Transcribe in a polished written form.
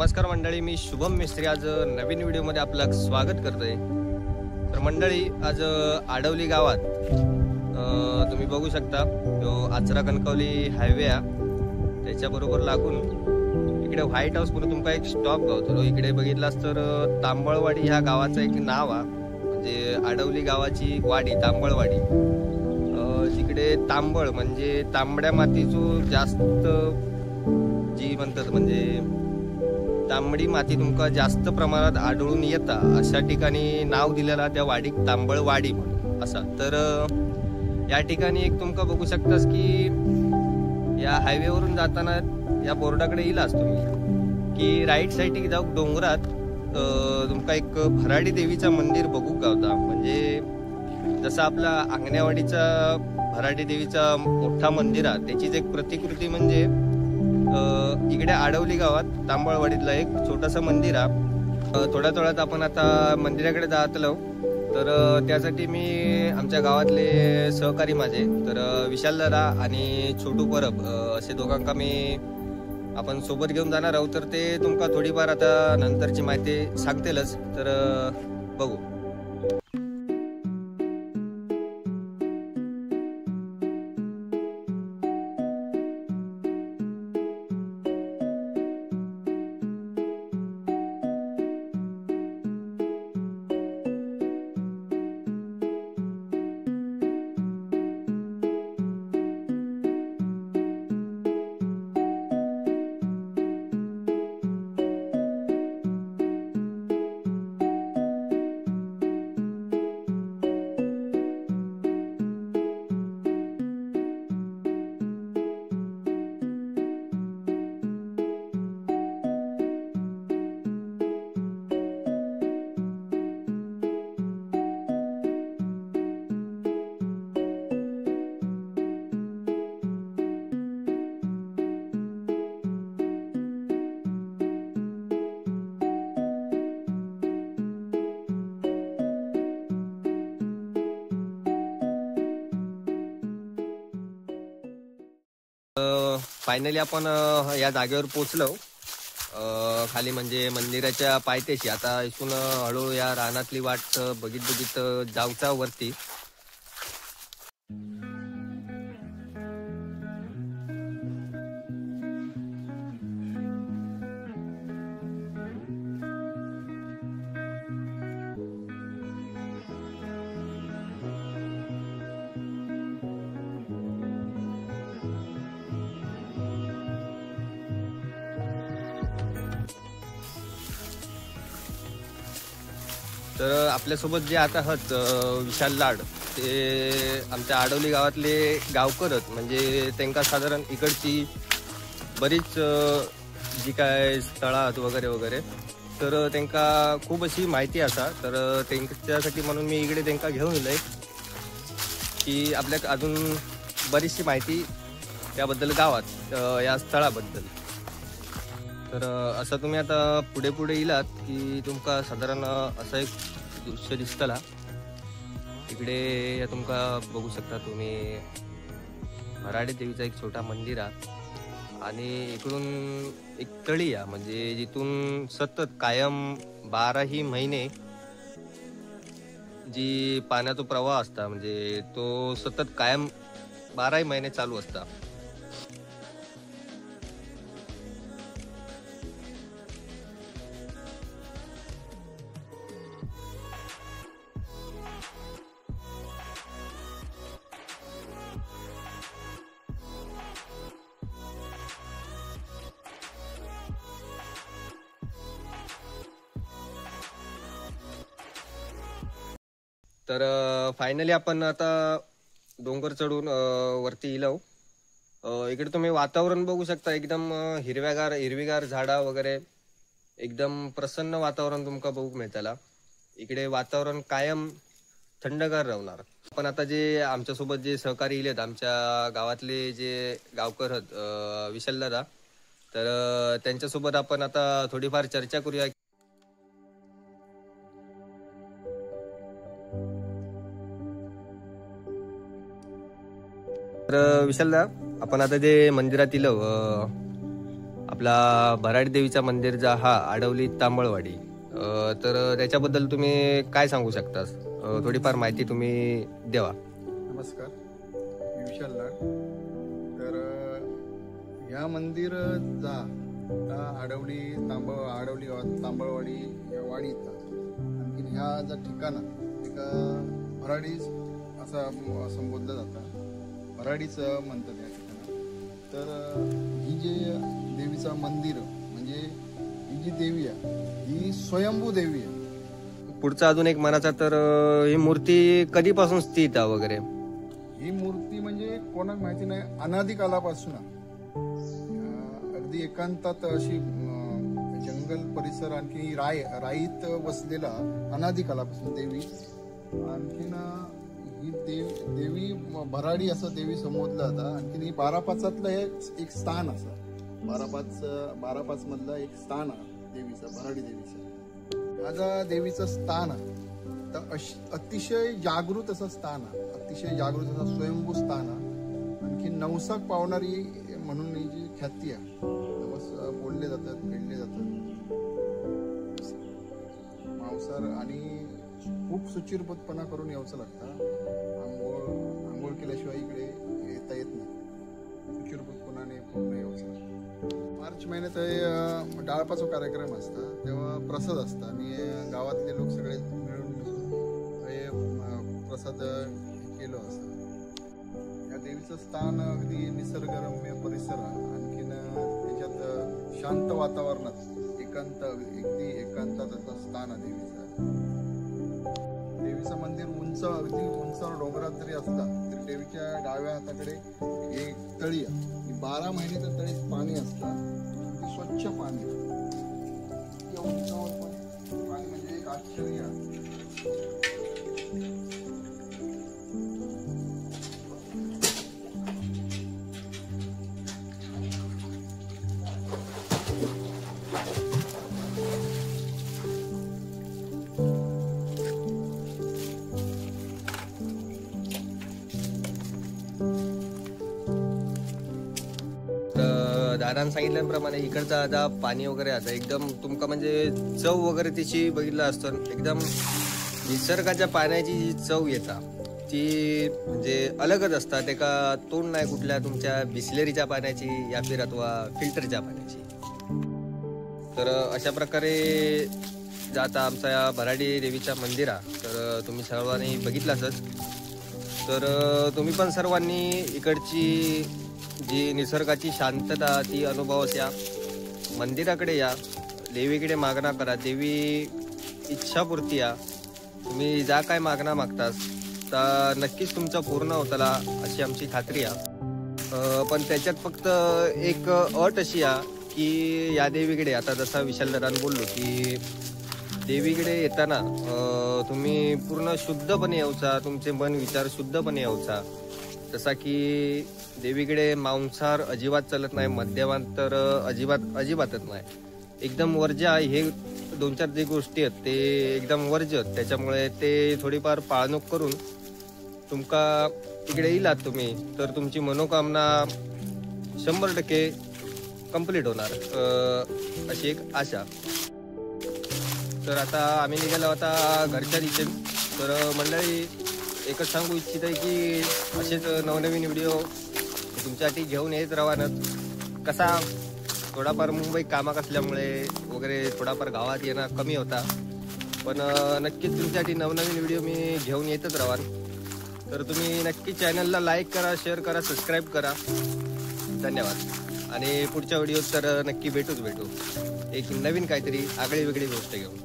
नमस्कार मंडळी, मी शुभम मिस्त्री आज नवीन व्हिडिओमध्ये आपलं स्वागत करतोय। तर मंडळी आज आडवली गावात तुम्ही बघू शकता जो आचरा कणकवली हायवे आहे त्याच्याबरोबर लागून इकडे व्हाईट हाऊस म्हणून तुमका एक स्टॉप गावतो। इकडे बघितलास तर तांबळवाडी ह्या गावाचं एक नाव आहे, म्हणजे आडवली गावाची वाडी तांबळवाडी। जिकडे तांबळ म्हणजे तांबड्या मातीचं जास्त जी म्हणतात, म्हणजे तांबडी माती तुमका जास्त प्रमाणात आढळून येता अशा ठिकाणी नाव दिलेला त्या वाडीक तांबळवाडी म्हणून असा। तर या ठिकाणी एक तुमका बघू शकतास की या हायवेवरून जाताना या बोर्डाकडे येलास तुम्ही की राईट साईडला जाऊ डोंगरात तुमका एक भराडी देवीचा मंदिर बघू गावता। म्हणजे जसं आपला आंगणेवाडीचा भराडी देवीचा मोठा मंदिर आहे त्याचीच एक प्रतिकृती म्हणजे इकडे आडवली गावात तांबळवाडीतला एक छोटासा मंदिर आहे। थोड्या थोड्यात आपण आता मंदिराकडे जातलो। तर त्यासाठी मी आमच्या गावातले सहकारी माझे तर विशाल दादा आणि छोटू परब असे दोघांका मी आपण सोबत घेऊन जाणार आहोत। तर ते तुमका थोडीफार आता नंतरची माहिती सांगतेलच, तर बघू। फायनली आपण या जागेवर पोहोचलो खाली, म्हणजे मंदिराच्या पायथ्याशी। आता इथून हळू या रानातली वाट बघित जाऊचा वरती। तर आपल्यासोबत जे आता आहेत विशाल लाड, ते आमच्या आडवली गावातले गावकरच, म्हणजे त्यांना साधारण इकडची बरीच जी काय स्थळं आहेत वगैरे वगैरे, तर त्यांना खूप अशी माहिती असा। तर त्यांच्यासाठी म्हणून मी इकडे त्यांना घेऊन येलोय की आपल्याला अजून बरीचशी माहिती त्याबद्दल गावात या स्थळाबद्दल। तर असं तुम्ही आता पुढे पुढे येलात की तुमका साधारण असं एक दृश्य दिसतला। इकडे या तुमका बघू शकता तुम्ही भराडी देवीचा एक छोटा मंदिर आहे आणि इकडून एक तळी आहे, म्हणजे जिथून सतत कायम 12ही महिने जी पाण्याचा प्रवाह असता, म्हणजे तो सतत कायम 12ही महिने चालू असता। तर फायनली आपण आता डोंगर चढून वरती येलो। इकडे तुम्ही वातावरण बघू शकता, एकदम हिरवीगार झाडा वगैरे, एकदम प्रसन्न वातावरण तुमका बघू मिळताला। इकडे वातावरण कायम थंडगार राहणार। पण आता जे आमच्यासोबत जे सहकारी इलेत आमच्या गावातले जे गावकर आहेत विशाल दादा, तर त्यांच्यासोबत आपण आता थोडीफार चर्चा करूया। तर विशालदा, आपण आता जे मंदिरात इलो आपला भराडी देवीचा मंदिरचा हा आडवली तांबळवाडी, तर त्याच्याबद्दल तुम्ही काय सांगू शकता? थोडीफार माहिती तुम्ही द्यावा. नमस्कार, मी विशाल लाड. तर ह्या मंदिर जा आडवली गावात तांबळवाडी या वाडी येतात. आणखी ह्या जा ठिकाणा एक भराडी असं संबोधलं जातं, भराडीचं म्हणतात या ठिकाणा. तर ही जे देवीचं मंदिर म्हणजे ही जी देवी आहे ही स्वयंभू देवी आहे. पुढचा अजून एक म्हणायचा तर ही मूर्ती कधीपासून स्थित आहे वगैरे? ही मूर्ती म्हणजे कोणाला माहिती नाही, अनादी कालापासून अगदी एकांतात अशी जंगल परिसर आणखी राईत वसलेला अनादी कालापासून देवी. आणखीन ही देवी भराडी असं देवी संबोधलं जातं. आणखीन ही 12/5 एक स्थान असं 12/5 मधलं एक स्थान आहे देवीचं, भराडी देवीचं. माझा देवीचं स्थान तर अतिशय जागृत असं स्थान आहे, अतिशय जागृत असं स्वयंभू स्थान आहे. आणखी नवसाक पावणारी म्हणून ही जी ख्याती आहे, नवस बोलले जातात, फेडले जातात. मांसाहार आणि खूप सुचिरपतपणा करून यावचं लागतं. आंघोळ केल्याशिवाय इकडे येता येत नाही. सुचिरपतपणाने पूर्ण यावचं लागतं. मार्च महिन्यात डाळपाचा कार्यक्रम असता, तेव्हा प्रसाद असता आणि गावातले लोक सगळे मिळून प्रसाद केलं असतं. या देवीचं स्थान अगदी निसर्गरम्य परिसर आहे. आणखीन त्याच्यात शांत वातावरणात अगदी एकांतात असं स्थान आहे देवीचं मंदिर अगदी उंचावर डोंगरात जरी असला तरी देवीच्या डाव्या हाताकडे एक तळी आहे. 12 महिने त्या तळीत पाणी असतं, स्वच्छ पाणी. उंचावर पाणी म्हणजे एक आश्चर्य आहे. दादानं सांगितल्याप्रमाणे इकडचा आता पाणी वगैरे आता एकदम तुमका म्हणजे चव वगैरे तिची बघितलं असतं, एकदम निसर्गाच्या पाण्याची जी चव येता ती म्हणजे अलगच असतात. एका तोंड नाही कुठल्या तुमच्या बिस्लेरीच्या पाण्याची या फिर अथवा फिल्टरच्या पाण्याची. तर अशा प्रकारे जाता आमचा या भराडी देवीच्या मंदिरा, तर तुम्ही सर्वांनी बघितलं असंच. तर तुम्ही पण सर्वांनी इकडची जी निसर्गाची शांतता ती अनुभवास या, मंदिराकडे या, देवीकडे मागणा करा. देवी इच्छापूर्ती या. तुम्ही जा काय मागणा मागतास तर नक्कीच तुमचा पूर्ण होताला अशी आमची खात्री आहे. पण त्याच्यात फक्त एक अट अशी आहे की या देवीकडे आता जसा विशालदारांनी बोललो की देवीकडे येताना तुम्ही पूर्ण शुद्धपणे यावचा, तुमचे मन विचार शुद्धपणे यावचा. जसा की देवीकडे मांसाहार अजिबात चालत नाही, मद्यपान अजिबातच नाही. एकदम वर्ज्य आहे. हे 2-4 जे गोष्टी आहेत ते एकदम वर्ज्य आहेत. त्याच्यामुळे ते थोडीफार पाळणूक करून तुमका इकडे येलात तुम्ही तर तुमची मनोकामना 100% कंप्लीट होणार अशी एक आशा. तर आता आम्ही निघालो आता घरच्या दिशेने. तर मंडळी एकच सांगू इच्छित आहे की असेच नवनवीन व्हिडिओ तुमच्यासाठी घेऊन येत राहणार. कसा थोडाफार मुंबई कामात असल्यामुळे वगैरे थोडाफार गावात येणं कमी होता, पण नक्कीच तुमच्यासाठी नवनवीन व्हिडिओ मी घेऊन येतच राहाल. तर तुम्ही नक्की चॅनलला लाईक करा, शेअर करा, सबस्क्राईब करा. धन्यवाद. आणि पुढच्या व्हिडिओत तर नक्की भेटू एक नवीन काहीतरी आगळी वेगळी गोष्ट घेऊन.